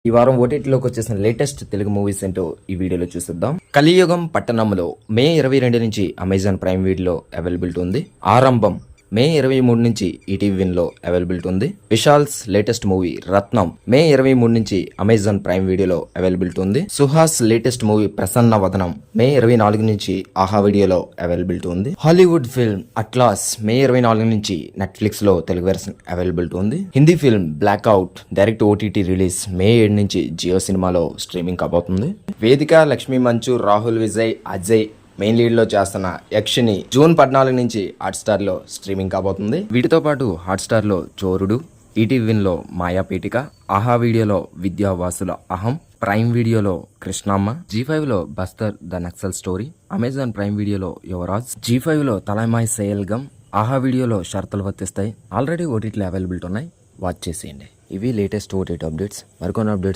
ఈ వారం ఓటీటీలోకి వచ్చేసిన లేటెస్ట్ తెలుగు మూవీస్ ఏంటో ఈ వీడియోలో చూసిద్దాం. కలియుగం పట్టణంలో మే 22 నుంచి అమెజాన్ ప్రైమ్ వీడియోలో అవైలబిలిటీ ఉంది. ఆరంభం మే 23 నుంచి ఈటీవీ విన్ లో అవైలబిలిటీ ఉంది. విశాల్స్ లేటెస్ట్ మూవీ రత్నం మే 23 నుంచి అమెజాన్ ప్రైమ్ వీడియోలో అవైలబిలిటీ ఉంది. సుహాస్ లేటెస్ట్ మూవీ ప్రసన్న వదనం మే 24 నుంచి ఆహా వీడియోలో అవైలబిలిటీ ఉంది. హాలీవుడ్ ఫిల్మ్ అట్లాస్ మే 24 నుంచి నెట్ఫ్లిక్స్ లో తెలుగు వెర్షన్ అవైలబిలిటీ ఉంది. Hindi film black out direct OTT release May 7 నుంచి జియో సినిమాలో స్ట్రీమింగ్ కాబోతుంది. వేదిక, లక్ష్మీ మంచు, రాహుల్ విజయ్, అజయ్ మెయిన్ లీడ్ లో చేస్తున్న యక్షిని జూన్ 14 నుంచి హాట్స్టార్ లో స్ట్రీమింగ్ కాబోతుంది. వీటితో పాటు హాట్స్టార్ లో చోరుడు, ఈటీవీ విన్ లో మాయాపీఠిక, ఆహా వీడియోలో విద్యావాసుల అహం, ప్రైమ్ వీడియోలో కృష్ణమ్మ, G5 లో Bastar the Naxal story, Amazon prime వీడియోలో యువరాజ్, G5 లో తలమాయ్ సేయల్గం, ఆహా వీడియోలో షరతులు వర్తిస్తాయి. ఆల్రెడీ ఓటీటీలో అవైలబిలిటీ ఉన్నాయి, వాచ్ చేసేయండి. ఇవి లేటెస్ట్ ఓటీటీ అప్డేట్స్. మరికొన్ని అప్డేట్స్